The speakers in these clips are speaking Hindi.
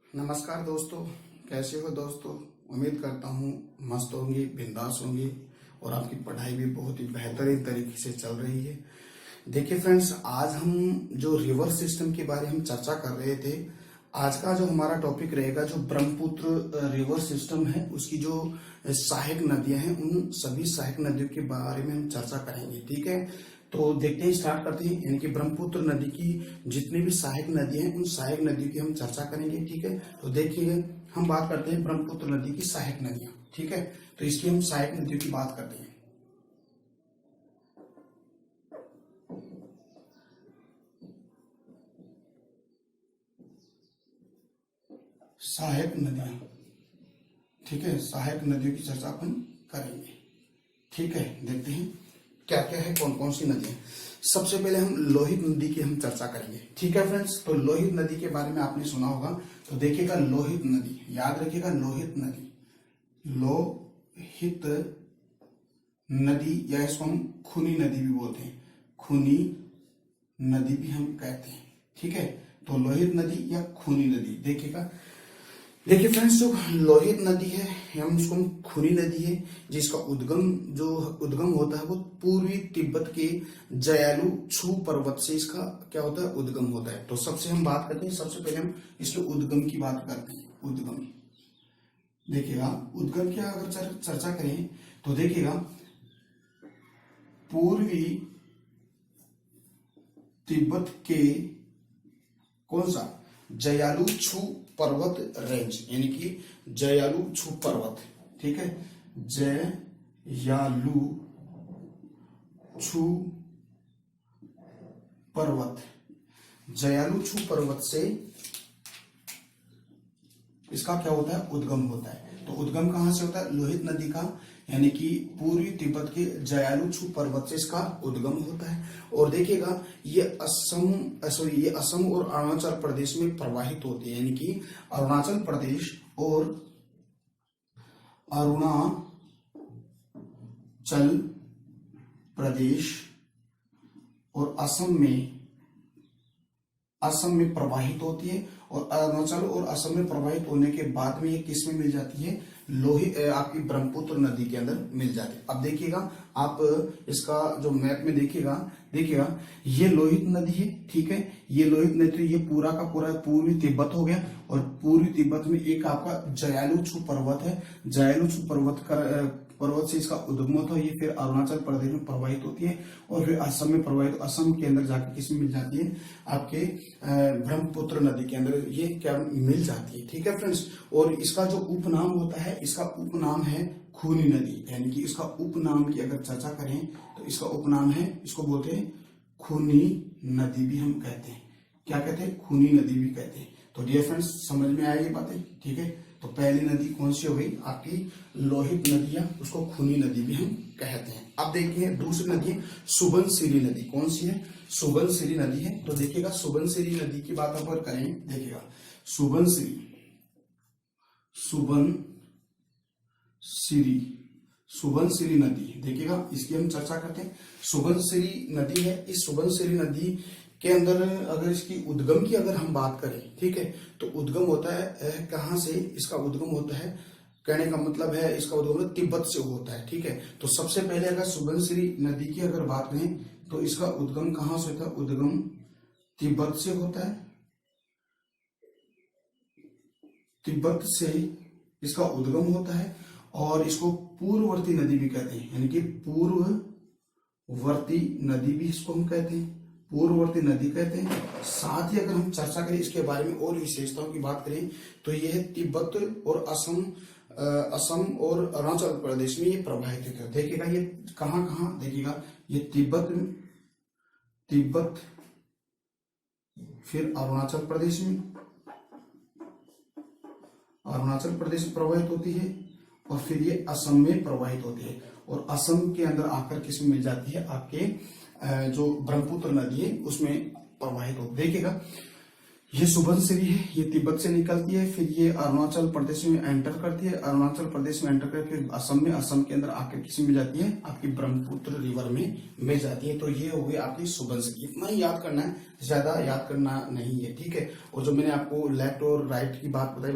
नमस्कार दोस्तों, कैसे हो दोस्तों। उम्मीद करता हूँ मस्त होंगे, बिंदास होंगे और आपकी पढ़ाई भी बहुत ही बेहतरीन तरीके से चल रही है। देखिए फ्रेंड्स, आज हम जो रिवर सिस्टम के बारे में हम चर्चा कर रहे थे, आज का जो हमारा टॉपिक रहेगा जो ब्रह्मपुत्र रिवर सिस्टम है, उसकी जो सहायक नदियां हैं, उन सभी सहायक नदियों के बारे में हम चर्चा करेंगे। ठीक है, तो देखते हैं, स्टार्ट करते हैं। यानी कि ब्रह्मपुत्र नदी की जितनी भी सहायक नदियां हैं, उन सहायक नदियों की हम चर्चा करेंगे। ठीक है, तो देखिए हम बात करते हैं ब्रह्मपुत्र नदी की सहायक नदियां। ठीक है, तो इसकी हम सहायक नदियों की बात करते हैं। सहायक नदियां, ठीक है, सहायक नदियों की चर्चा अपन करेंगे। ठीक है, देखते हैं क्या क्या है, कौन कौन सी नदियां। सबसे पहले हम लोहित नदी की हम चर्चा करेंगे। ठीक है फ्रेंड्स, तो लोहित नदी के बारे में आपने सुना होगा, तो देखिएगा लोहित नदी, याद रखिएगा लोहित नदी, लोहित नदी या इसको हम खूनी नदी भी बोलते हैं, खूनी नदी भी हम कहते हैं। ठीक है, तो लोहित नदी या खूनी नदी देखिएगा। देखिए फ्रेंड्स, जो लोहित नदी है हम उसको खूनी नदी है, जिसका उद्गम होता है वो पूर्वी तिब्बत के जयालु छू पर्वत से इसका क्या होता है, उद्गम होता है। तो सबसे हम बात करते हैं, सबसे पहले हम इसके उद्गम की बात करते हैं। उद्गम देखिएगा, उद्गम की अगर चर्चा करें तो देखिएगा पूर्वी तिब्बत के कौन सा जयालु छू पर्वत रेंज, यानी कि जयालु छू पर्वत। ठीक है, जयालु छू पर्वत, जयालु छू पर्वत से इसका क्या होता है, उद्गम होता है। तो उद्गम कहां से होता है, लोहित नदी का, यानी कि पूर्वी तिब्बत के जयालु छू पर्वत से इसका उद्गम होता है। और देखिएगा ये असम और अरुणाचल प्रदेश में प्रवाहित होती है, यानी कि अरुणाचल प्रदेश और अरुणाचल प्रदेश और असम में प्रवाहित होती है। और अरुणाचल और असम में प्रवाहित होने के बाद में ये किस में मिल जाती है, आपकी ब्रह्मपुत्र नदी के अंदर मिल जाती है। अब देखिएगा आप इसका जो मैप में देखिएगा ये लोहित नदी है। ठीक है, ये लोहित नदी, ये पूरा का पूरा पूर्वी तिब्बत हो गया, और पूर्वी तिब्बत में एक आपका जयालु छू पर्वत है, जयालु छू पर्वत से इसका उद्गम होता है। ये फिर अरुणाचल प्रदेश में प्रवाहित होती है और फिर असम में प्रवाहित, असम के अंदर जाके किसमें मिल जाती है, आपके ब्रह्मपुत्र नदी के अंदर ये क्या मिल जाती है। ठीक है फ्रेंड्स, और इसका जो उपनाम होता है, इसका उपनाम है खूनी नदी, यानी कि इसका उपनाम की अगर चर्चा करें तो इसका उपनाम है, इसको बोलते हैं खूनी नदी भी हम कहते हैं। क्या कहते हैं, खूनी नदी भी कहते हैं। तो डियर फ्रेंड्स, समझ में आई ये बातें। ठीक है, तो पहली नदी कौन सी हो गई आपकी लोहित नदी, या उसको खूनी नदी भी हम कहते हैं। अब देखिए दूसरी नदी है सुबनसिरी नदी। कौन सी है, सुबनसिरी नदी है। तो देखिएगा सुबनसिरी नदी की बात अगर करें, देखिएगा सुबनसिरी नदी, देखिएगा इसकी हम चर्चा करते हैं। सुबनसिरी नदी है, इस सुबनसिरी नदी के अंदर अगर इसकी उद्गम की अगर हम बात करें, ठीक है, तो उद्गम होता है कहां से, इसका उद्गम होता है, कहने का मतलब है इसका उद्गम तिब्बत से होता है। ठीक है, तो सबसे पहले अगर सुबनसिरी नदी की अगर बात करें तो इसका उद्गम कहां से होता है, उद्गम तिब्बत से होता है, तिब्बत से इसका उद्गम होता है। और इसको पूर्ववर्ती नदी भी कहते हैं, यानी कि पूर्ववर्ती नदी भी इसको हम कहते हैं, पूर्ववर्ती नदी कहते हैं। साथ ही अगर हम चर्चा करें इसके बारे में और विशेषताओं की बात करें तो यह तिब्बत और असम और अरुणाचल प्रदेश में ये प्रवाहित होता है। देखिएगा ये कहां कहां, देखिएगा ये तिब्बत फिर अरुणाचल प्रदेश में प्रवाहित होती है, और फिर ये असम में प्रवाहित होती है, और असम के अंदर आकर किसमें मिल जाती है, आपके जो ब्रह्मपुत्र नदी है उसमें प्रवाहित हो। देखिएगा ये सुबनसिरी है, ये तिब्बत से निकलती है, फिर ये अरुणाचल प्रदेश में एंटर करती है, अरुणाचल प्रदेश में एंटर करके फिर असम में, असम के अंदर आकर किसी में जाती है, आपकी ब्रह्मपुत्र रिवर में मिल जाती है। तो ये हो गई आपकी सुबनसिरी। इतना ही याद करना है, ज्यादा याद करना नहीं है, ठीक है। और जो मैंने आपको लेफ्ट और राइट की बात बताई,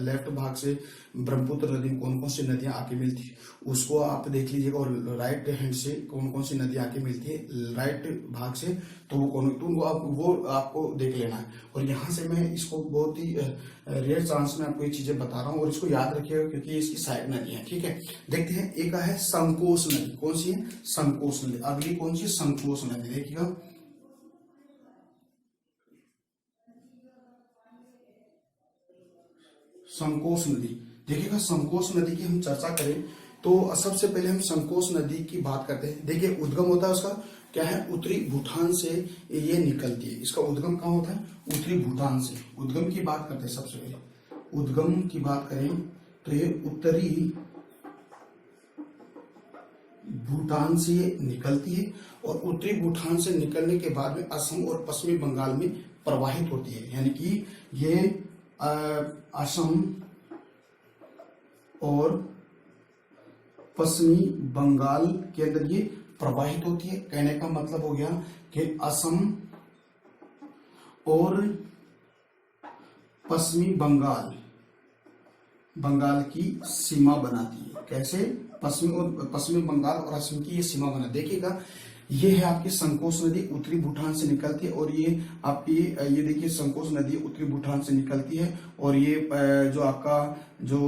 लेफ्ट भाग से ब्रह्मपुत्र नदी में कौन कौन सी नदियां आके मिलती है उसको आप देख लीजिएगा, और राइट हैंड से कौन कौन सी नदियां आके मिलती है राइट भाग से, तो वो कौन, तो वो आपको देख लेना है। और यहाँ से मैं इसको बहुत ही रेयर चांस में आपको ये चीजें बता रहा हूँ, और इसको याद रखिएगा क्योंकि इसकी साइड नदी है, ठीक है। देखते हैं, एक है संकोच नदी। कौन सी है? संकोच नदी। अगली कौन सी? संकोच नदी। देखिएगा, संकोच नदी। देखिएगा, संकोच नदी की हम चर्चा करें तो सबसे पहले हम संकोच नदी की बात करते हैं। देखिए, उद्गम होता है उसका क्या है? उत्तरी भूटान से ये निकलती है। इसका उद्गम कहाँ होता है? उत्तरी भूटान से। उद्गम की बात करते हैं, सबसे पहले उद्गम की बात करें तो ये उत्तरी भूटान से निकलती है, और उत्तरी भूटान से निकलने के बाद में असम और पश्चिमी बंगाल में प्रवाहित होती है। यानी कि ये असम और पश्चिमी बंगाल के अंदर ये प्रवाहित होती है। कहने का मतलब हो गया कि असम और पश्चिमी बंगाल की सीमा बनाती है। कैसे? पश्चिमी बंगाल और असम की ये सीमा बना। देखिएगा, ये है आपकी संकोच नदी, उत्तरी भूटान से निकलती है, और ये आपकी ये देखिए संकोच नदी उत्तरी भूटान से निकलती है, और ये जो आपका जो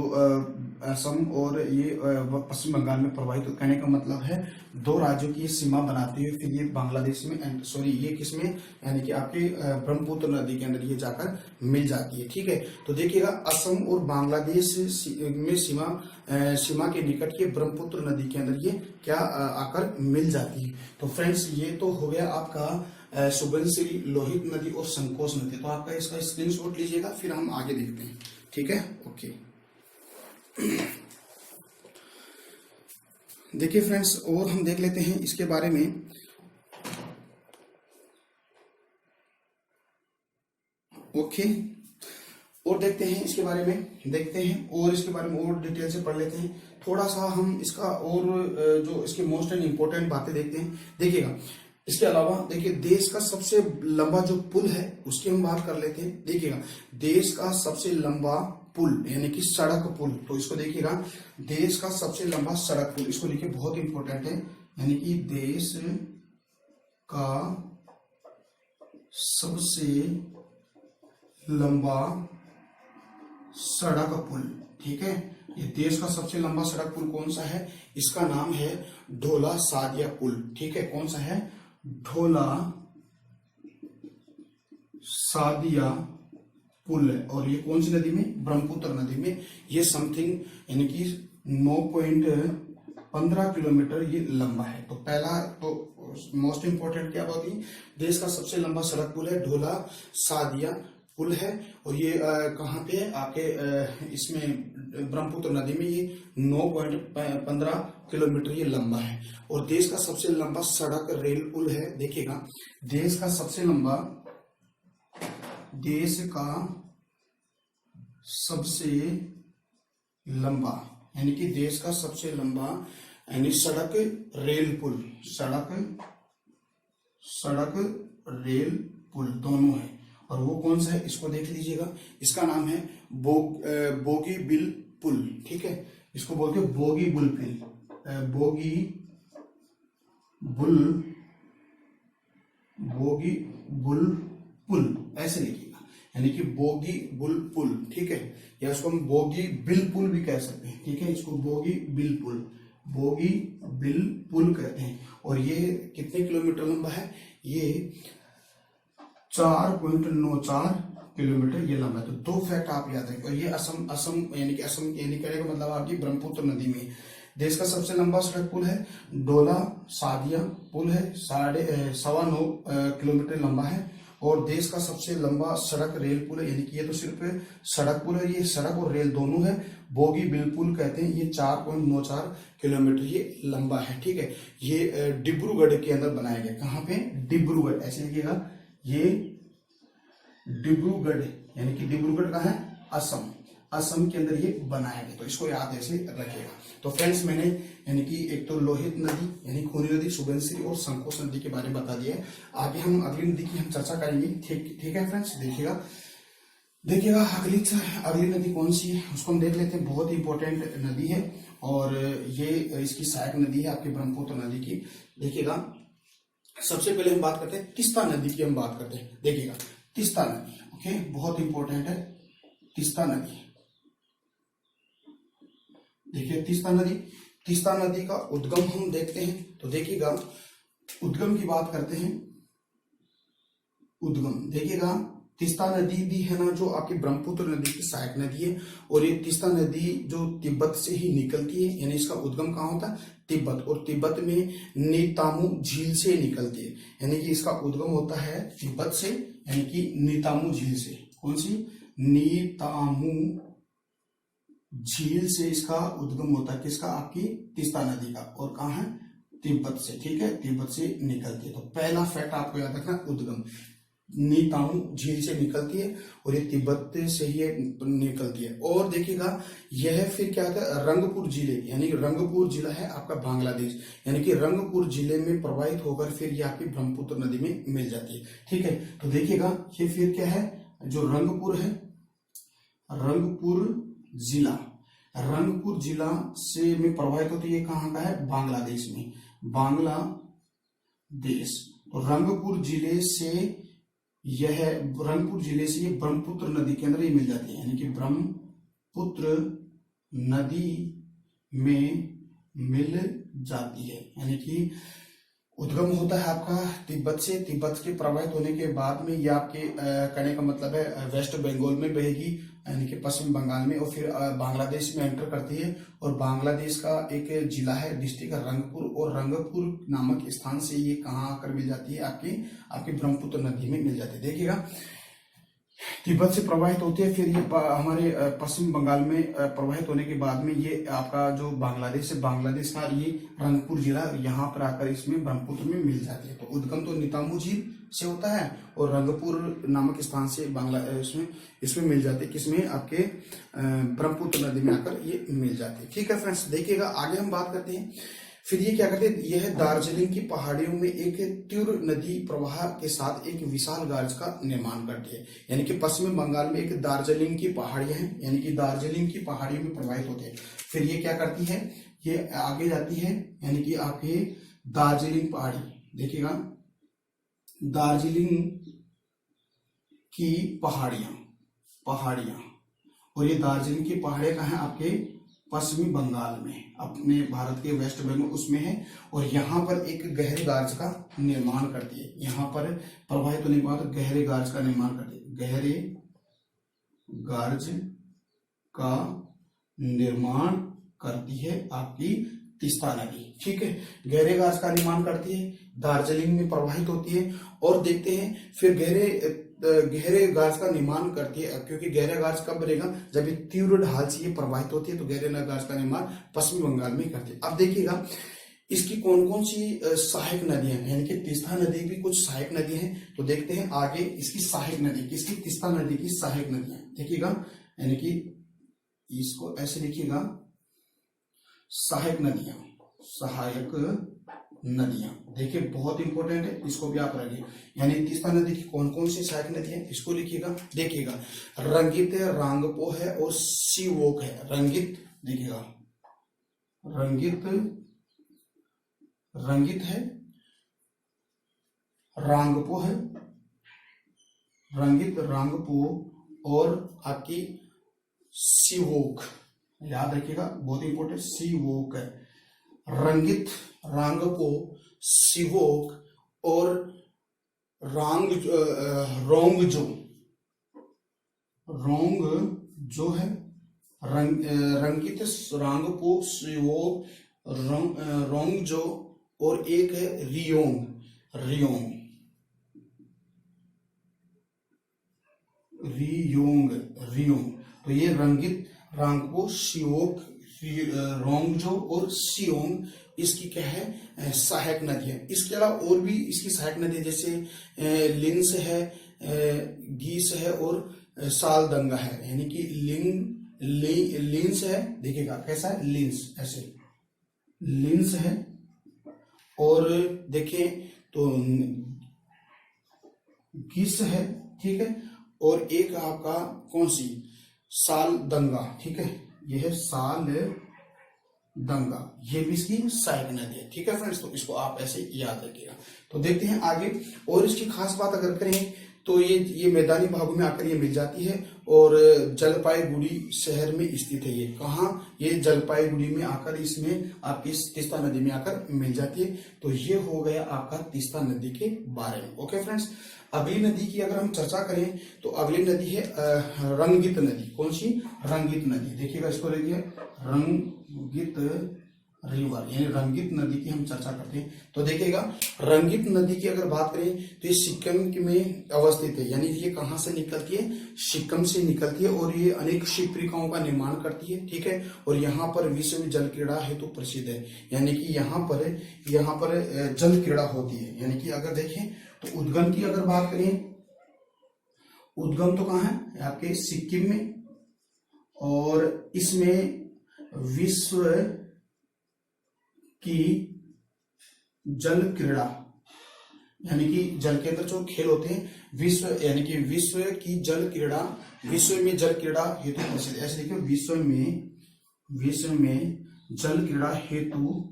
असम और ये पश्चिम बंगाल में प्रवाहित। कहने का मतलब है दो राज्यों की सीमा बनाती हुई फिर ये बांग्लादेश में, सॉरी ये किसमें, यानी कि आपके ब्रह्मपुत्र नदी के अंदर ये जाकर मिल जाती है, ठीक है। तो देखिएगा, असम और बांग्लादेश में सीमा के निकट ये ब्रह्मपुत्र नदी के अंदर ये क्या आकर मिल जाती है। तो फ्रेंड्स, ये तो हो गया आपका सुबनसिरी, लोहित नदी और संकोच नदी। तो आपका इसका स्क्रीनशॉट लीजिएगा, फिर हम आगे देखते हैं, ठीक है। ओके, देखिए फ्रेंड्स, और हम देख लेते हैं इसके बारे में। ओके, और देखते हैं इसके बारे में, देखते हैं और इसके बारे में और डिटेल से पढ़ लेते हैं। थोड़ा सा हम इसका और जो इसके मोस्ट एंड इम्पोर्टेंट बातें देखते हैं। देखिएगा, इसके अलावा देखिए, देश का सबसे लंबा जो पुल है उसकी हम बात कर लेते हैं। देखिएगा, देश का सबसे लंबा पुल यानी कि सड़क पुल, तो इसको देखिएगा, देश का सबसे लंबा सड़क पुल, इसको लिखिए, बहुत इंपॉर्टेंट है। यानी कि देश का सबसे लंबा सड़क पुल, ठीक है। ये देश का सबसे लंबा सड़क पुल कौन सा है? इसका नाम है ढोला सादिया पुल, ठीक है। कौन सा है? ढोला सादिया पुल है, और ये कौन सी नदी में? ब्रह्मपुत्र नदी में। ये समथिंग यानी कि 9.15 किलोमीटर ये लंबा है। तो पहला तो मोस्ट इंपोर्टेंट क्या बात है? देश का सबसे लंबा सड़क पुल है, ढोला सादिया पुल है, और ये कहाँ पे है? आपके इसमें ब्रह्मपुत्र नदी में ये 9.15 किलोमीटर ये लंबा है। और देश का सबसे लंबा सड़क रेल पुल है। देखिएगा, देश का सबसे लंबा यानी कि देश का सबसे लंबा यानी सड़क रेल पुल, सड़क रेल पुल दोनों है। और वो कौन सा है? इसको देख लीजिएगा, इसका नाम है बोगीबिल पुल, ठीक है। इसको बोलते हैं बोगीबिल पुल, ऐसे लिखिएगा, यानी कि बोगीबिल पुल, ठीक है। या इसको हम बोगीबिल पुल भी कह सकते हैं, ठीक है। इसको बोगीबिल पुल कहते हैं। और ये कितने किलोमीटर लंबा है? ये 4.94 किलोमीटर ये लंबा है। तो दो फैक्ट आप याद रखें। और ये असम यानी कहने का मतलब आपकी ब्रह्मपुत्र नदी में देश का सबसे लंबा सड़क पुल है, ढोला सादिया पुल है, 9.25 किलोमीटर लंबा है। और देश का सबसे लंबा सड़क रेल पुल है, यानी कि ये तो सिर्फ सड़क पुल है, ये सड़क और रेल दोनों है, बोगीबिल पुल कहते हैं। ये 4.94 किलोमीटर ये लंबा है, ठीक है। ये डिब्रूगढ़ के अंदर बनाया गया। कहाँ पे? डिब्रूगढ़, ऐसे लिखिएगा, ये डिब्रूगढ़, यानी कि डिब्रूगढ़ का है असम, असम के अंदर ये बनाया गया। तो इसको याद ऐसे रखिएगा। तो फ्रेंड्स मैंने यानी कि एक तो लोहित नदी यानी खूनी नदी, सुबनसिरी और संकोच नदी के बारे में बता दिया है। आगे हम अगली नदी की हम चर्चा करेंगे। ठीक है फ्रेंड्स, देखिएगा अगली नदी कौन सी है उसको हम देख लेते हैं। बहुत ही इंपॉर्टेंट नदी है और ये इसकी सहायक नदी है आपकी ब्रह्मपुत्र नदी की। देखिएगा सबसे पहले हम बात करते हैं तीस्ता नदी की, हम बात करते हैं। देखिएगा तीस्ता नदी, ओके, बहुत इंपॉर्टेंट है तीस्ता नदी। देखिए तीस्ता नदी का उद्गम हम देखते हैं। तो देखिएगा उद्गम की बात करते हैं। उद्गम देखिएगा तीस्ता नदी भी है ना जो आपकी ब्रह्मपुत्र नदी की सहायक नदी है, और ये तीस्ता नदी जो तिब्बत से ही निकलती है, यानी इसका उद्गम कहाँ होता है, तिब्बत, और तिब्बत में नीतामू झील से निकलती है। यानी कि इसका उद्गम होता है तिब्बत से, यानी कि नीतामू झील से। कौन सी, नीतामू झील से इसका उद्गम होता है। किसका, आपकी तीस्ता नदी का, और कहाँ है, तिब्बत से। ठीक है, तिब्बत से निकलती है। तो पहला फैक्ट आपको याद रखना, उद्गम नीतामू झील से निकलती है और ये तिब्बत से ही निकलती है। और देखिएगा यह फिर क्या होता है, रंगपुर जिले, यानी रंगपुर जिला है आपका बांग्लादेश, यानी कि रंगपुर जिले में प्रवाहित होकर फिर ये आपकी ब्रह्मपुत्र नदी में मिल जाती है। ठीक है, तो देखिएगा ये फिर क्या है, जो रंगपुर है, रंगपुर जिला से में प्रवाहित होती है, कहाँ का है, बांग्लादेश में, बांग्लादेश। तो रंगपुर जिले से ये ब्रह्मपुत्र नदी के अंदर ही मिल जाती है, यानी कि ब्रह्मपुत्र नदी में मिल जाती है। यानी कि उद्गम होता है आपका तिब्बत से, तिब्बत के प्रभावित होने के बाद में ये आपके कहने का मतलब है वेस्ट बंगाल में बहेगी, यानी कि पश्चिम बंगाल में, और फिर बांग्लादेश में एंटर करती है। और बांग्लादेश का एक जिला है, डिस्ट्रिक्ट रंगपुर, और रंगपुर नामक स्थान से ये कहाँ आकर मिल जाती है, आपकी ब्रह्मपुत्र नदी में मिल जाती है। देखिएगा तिब्बत से प्रवाहित होती है, फिर ये हमारे पश्चिम बंगाल में प्रवाहित होने के बाद में ये आपका जो बांग्लादेश है, बांग्लादेश का ये रंगपुर जिला यहाँ पर आकर इसमें ब्रह्मपुत्र में मिल जाती है। तो उद्गम तो नीतामू झील से होता है और रंगपुर नामक स्थान से इसमें मिल जाती है। किसमें, आपके ब्रह्मपुत्र नदी में आकर ये मिल जाती है। ठीक है फ्रेंड्स, देखिएगा आगे हम बात करते हैं। फिर ये क्या करते हैं, यह दार्जिलिंग की पहाड़ियों में एक तीव्र नदी प्रवाह के साथ एक विशाल गार्ज का निर्माण करती है। यानी कि पश्चिम बंगाल में एक दार्जिलिंग की पहाड़ियां हैं, यानी कि दार्जिलिंग की पहाड़ियों में प्रवाहित होते हैं। फिर ये क्या करती है, ये आगे जाती है, यानी कि आपकी दार्जिलिंग पहाड़ी, देखिएगा दार्जिलिंग की पहाड़ियां, और ये दार्जिलिंग की पहाड़ियां कहाँ है, आपके पश्चिमी बंगाल में, अपने भारत के वेस्ट बंगाल उसमें है। और यहाँ पर एक गहरे गार्ज का निर्माण करती है, यहाँ पर प्रवाहित होने के बाद गहरे गार्ज का निर्माण करती है, गहरे गार्ज का निर्माण करती है आपकी तीस्ता नदी। ठीक है, गहरे गार्ज का निर्माण करती है, दार्जिलिंग में प्रवाहित होती है। और देखते हैं फिर गहरे गार्ज का निर्माण करती है, क्योंकि गहरे गार्ज कब बनेगा, जब ये तीव्र ढाल से ये प्रवाहित होती है, तो गहरे गार्ज का निर्माण पश्चिमी बंगाल में करती है। अब देखिएगा इसकी कौन कौन सी सहायक नदियां हैं, यानी कि तीस्ता नदी भी कुछ सहायक नदी हैं। तो देखते हैं आगे इसकी सहायक नदी, किसकी, तीस्ता नदी की सहायक नदियां। देखिएगा यानी कि इसको ऐसे लिखिएगा, सहायक नदियां। देखिए बहुत इंपॉर्टेंट है, इसको भी आप रखिए। यानी तीस्ता नदी की कौन कौन सी सहायक नदी है, इसको लिखिएगा। देखिएगा रंगित है, रांगपो है और सीवोक है। रंगित, देखिएगा रंगित है, रांगपो है, रांगपो और आपकी सीवोक, याद रखिएगा बहुत इंपॉर्टेंट, सीवोक है। रंगित, रांगपो, सीवोक और रोंगजो है। रंगित, रांगपो, सीवोक, रोंगजो और एक है रियोंग। तो ये रंगित, रांगपो, सीवोक, रोंगजो और सियोंग इसकी क्या है, सहायक नदी है। इसके अलावा और भी इसकी सहायक नदी जैसे लिंस है, गीस है और सालदंगा है, यानी कि लिंस है। देखिएगा कैसा है, लिंस, ऐसे लिंस है। और देखें तो गीस है, ठीक है। और एक आपका कौन सी, सालदंगा, ठीक है। यह है सालदंगा, ये भी इसकी सहायक नदी है, ठीक है फ्रेंड्स। तो इसको आप ऐसे याद रखिएगा। तो देखते हैं आगे। और इसकी खास बात अगर करें तो ये मैदानी भागों में आकर ये मिल जाती है और जलपाईगुड़ी शहर में स्थित है। ये कहाँ, ये जलपाईगुड़ी में आकर इसमें आपकी तीस्ता नदी में आकर मिल जाती है। तो ये हो गया आपका तीस्ता नदी के बारे में। ओके फ्रेंड्स, अगली नदी की अगर हम चर्चा करें तो अगली नदी है रंगित नदी। कौन सी, रंगित नदी। देखिएगा इसको, देखिए रंगित रिवर, यानी रंगित नदी की हम चर्चा करते हैं। तो देखिएगा रंगित नदी की अगर बात करें तो ये सिक्किम में अवस्थित है, यानी ये कहाँ से निकलती है, सिक्किम से निकलती है। और ये अनेक शिवप्रिकाओं का निर्माण करती है, ठीक है। और यहाँ पर विश्व जल क्रीड़ा हेतु प्रसिद्ध है, यानी कि यहाँ पर जल क्रीड़ा होती है। यानी कि अगर देखें तो उद्गम की अगर बात करें, उद्गम तो कहाँ है, आपके सिक्किम में। और इसमें विश्व की जल क्रीड़ा, यानी कि जल के अंदर जो खेल होते हैं, विश्व यानी कि विश्व की जल क्रीड़ा, विश्व में जल क्रीड़ा हेतु प्रसिद्ध। ऐसे देखिए, विश्व में जल क्रीड़ा हेतु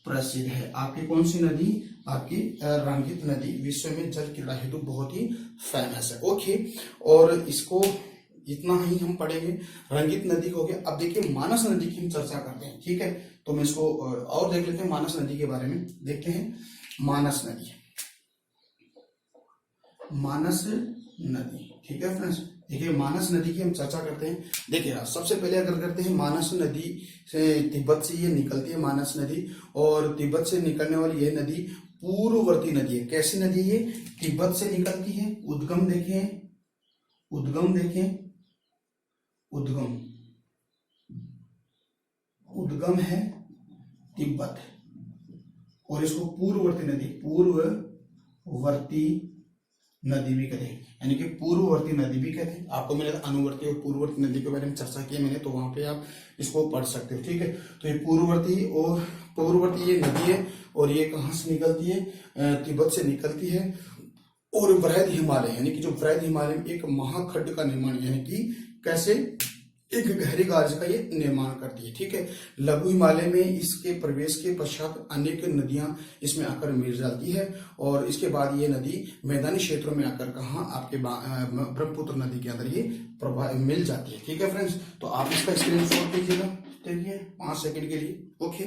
प्रसिद्ध है। आपकी कौन सी नदी, आपकी रंगित नदी विश्व में जल क्रीड़ा हेतु बहुत ही फेमस है। ओके, और इसको इतना ही हम पढ़ेंगे, रंगित नदी हो गया। अब देखिए मानस नदी की हम चर्चा करते हैं, ठीक है। तो मैं इसको और देख लेते हैं, मानस नदी के बारे में देखते हैं। मानस नदी, ठीक है फ्रेंड्स। देखिए मानस नदी की हम चर्चा करते हैं। देखिए सबसे पहले अगर करते हैं, मानस नदी से तिब्बत से ये निकलती है मानस नदी। और तिब्बत से निकलने वाली यह नदी पूर्ववर्ती नदी है। कैसी नदी है ये, तिब्बत से निकलती है। उद्गम देखें, उद्गम है तिब्बत। और इसको पूर्ववर्ती नदी भी कहते हैं, यानी कि पूर्ववर्ती नदी भी कहते हैं। आपको मैंने अनुवर्ती और पूर्ववर्ती नदी के बारे में चर्चा की मैंने, तो वहां पे आप इसको पढ़ सकते हो, ठीक है। तो ये पूर्ववर्ती ये नदी है। और ये कहाँ से निकलती है, तिब्बत से निकलती है। और वृहद हिमालय, यानी कि जो वृहद हिमालय में एक महाखंड का निर्माण, यानी कि कैसे, एक गहरी गाज का ये निर्माण करती है, ठीक है। लघु हिमालय में इसके प्रवेश के पश्चात अनेक नदियां इसमें आकर मिल जाती है। और इसके बाद ये नदी मैदानी क्षेत्रों में आकर कहाँ, आपके ब्रह्मपुत्र नदी के अंदर ये मिल जाती है, ठीक है फ्रेंड्स। तो आप इसका स्क्रीनशॉट लीजिएगा, देखिए 5 सेकंड के लिए। ओके,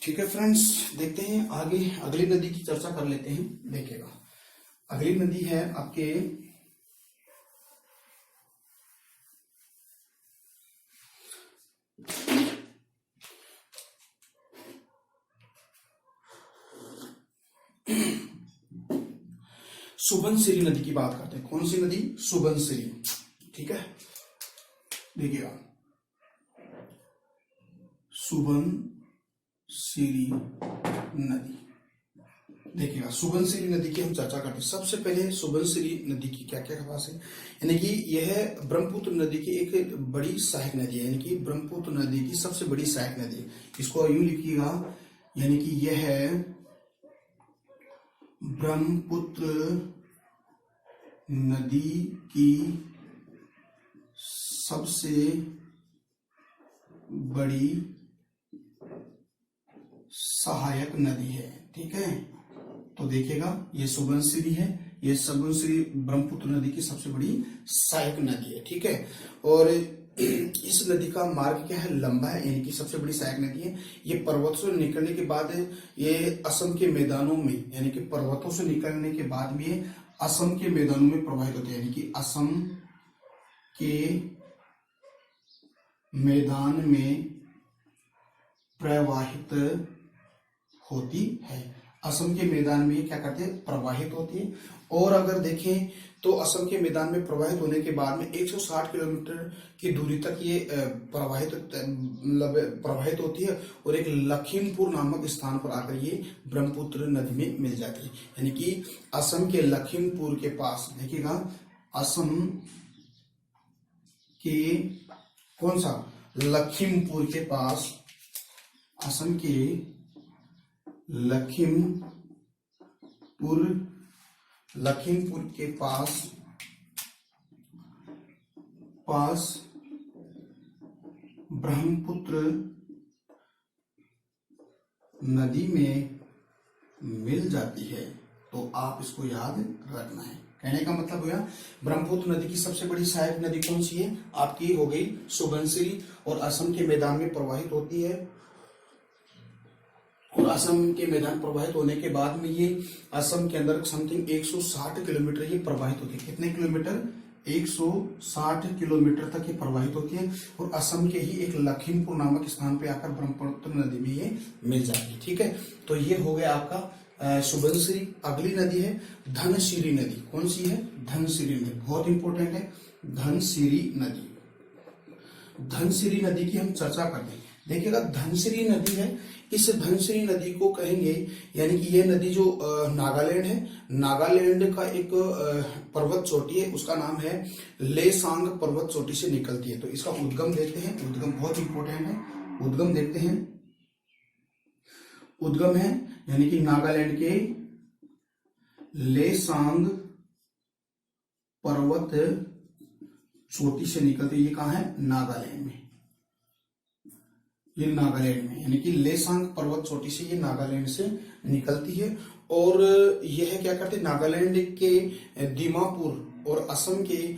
ठीक है फ्रेंड्स, देखते हैं आगे अगली नदी की चर्चा कर लेते हैं। देखिएगा अगली नदी है आपके सुबनसिरी नदी की बात करते हैं। कौन सी नदी, सुबनसिरी, ठीक है। देखिएगा सुबनसिरी नदी, देखिएगा सुबनसिरी नदी की हम चर्चा करते हैं। सबसे पहले सुबनसिरी नदी की क्या क्या खास है, यानी कि यह ब्रह्मपुत्र नदी की एक बड़ी सहायक नदी है, यानी कि ब्रह्मपुत्र नदी की सबसे बड़ी सहायक नदी है। इसको यूं लिखिएगा, यानी कि यह है ब्रह्मपुत्र नदी की सबसे बड़ी सहायक नदी है, ठीक है। तो देखिएगा ये सुबनसिरी है, ये सुबनसिरी ब्रह्मपुत्र नदी की सबसे बड़ी सहायक नदी है, ठीक है। और इस नदी का मार्ग क्या है, लंबा है, यानी कि सबसे बड़ी सहायक नदी है। ये पर्वतों से निकलने के बाद ये असम के मैदानों में, यानी कि पर्वतों से निकलने के बाद भी ये असम के मैदानों में प्रवाहित होते हैं, यानी कि असम के मैदान में प्रवाहित होती है। असम के मैदान में ये क्या करते हैं, प्रवाहित होती है। और अगर देखें तो असम के मैदान में प्रवाहित होने के बाद में 160 किलोमीटर की दूरी तक ये प्रवाहित होती है और एक लखीमपुर नामक स्थान पर आकर ये ब्रह्मपुत्र नदी में मिल जाती है। यानी कि असम के लखीमपुर के पास, देखिएगा, असम के कौन सा, लखीमपुर के पास, असम के लखीमपुर के पास ब्रह्मपुत्र नदी में मिल जाती है। तो आप इसको याद रखना है। कहने का मतलब हुआ ब्रह्मपुत्र नदी की सबसे बड़ी सहायक नदी कौन सी है, आपकी हो गई सुबनसिरी, और असम के मैदान में प्रवाहित होती है। और असम के मैदान प्रवाहित होने के बाद में ये असम के अंदर समथिंग 160 किलोमीटर ये प्रवाहित होती है। कितने किलोमीटर, 160 किलोमीटर तक ये प्रवाहित होती है और असम के ही एक लखीमपुर नामक स्थान पे आकर ब्रह्मपुत्र नदी में ये मिल जाती है। ठीक है, तो ये हो गया आपका सुबनसिरी। अगली नदी है धनसिरी नदी। कौन सी है, धनसिरी नदी, बहुत इंपॉर्टेंट है धनसिरी नदी। धनसिरी नदी की हम चर्चा करते हैं। देखिएगा, धनसिरी नदी है, इस धनसिरी नदी को कहेंगे, यानी कि यह नदी जो नागालैंड है, नागालैंड का एक पर्वत चोटी है, उसका नाम है लेसांग पर्वत चोटी से निकलती है। तो इसका उद्गम देखते हैं, उद्गम बहुत इंपॉर्टेंट है, उद्गम देखते हैं। उद्गम है यानी कि नागालैंड के लेसांग पर्वत चोटी से निकलती है। ये कहाँ है, नागालैंड में, ये नागालैंड में, यानी कि लेसांग पर्वत चोटी से ये नागालैंड से निकलती है। और यह क्या करते हैं, नागालैंड के दीमापुर और असम के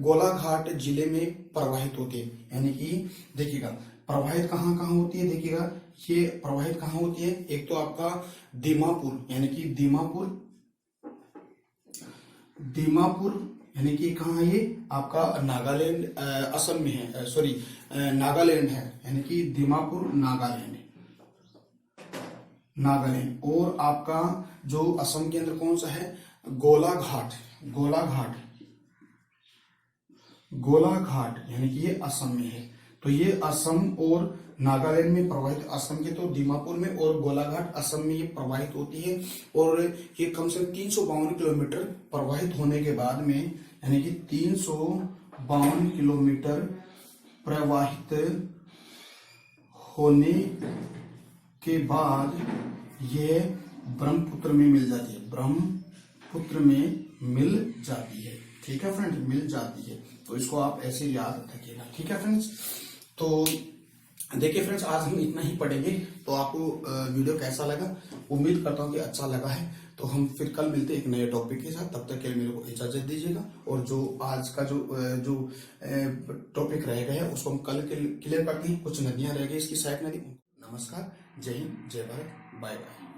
गोलाघाट जिले में प्रवाहित होते हैं। यानी कि देखिएगा, प्रवाहित कहाँ कहाँ होती है, देखिएगा ये प्रवाहित कहाँ होती है। एक तो आपका दीमापुर, यानी कि दीमापुर यानी कि कहाँ है ये, आपका नागालैंड, असम में है, सॉरी नागालैंड है, यानी कि दीमापुर नागालैंड। और आपका जो असम के अंदर कौन सा है, गोलाघाट यानी कि ये असम में है। तो ये असम और नागालैंड में प्रवाहित, असम के तो दीमापुर में और गोलाघाट असम में ये प्रवाहित होती है। और ये कम से कम 352 किलोमीटर प्रवाहित होने के बाद में, यानी कि 352 किलोमीटर प्रवाहित होने के बाद ये ब्रह्मपुत्र में मिल जाती है, ब्रह्मपुत्र में मिल जाती है। ठीक है फ्रेंड्स, मिल जाती है। तो इसको आप ऐसे याद रखिएगा। ठीक है फ्रेंड्स, तो देखिए फ्रेंड्स, आज हम इतना ही पढ़ेंगे। तो आपको वीडियो कैसा लगा, उम्मीद करता हूँ कि अच्छा लगा है। तो हम फिर कल मिलते हैं एक नए टॉपिक के साथ। तब तक के लिए मेरे को इजाजत दीजिएगा। और जो आज का जो टॉपिक रह गया है उसको हम कल क्लियर करते हैं। कुछ नदियां रह गई इसकी सहायक नदी। नमस्कार, जय हिंद, जय भारत, बाय बाय।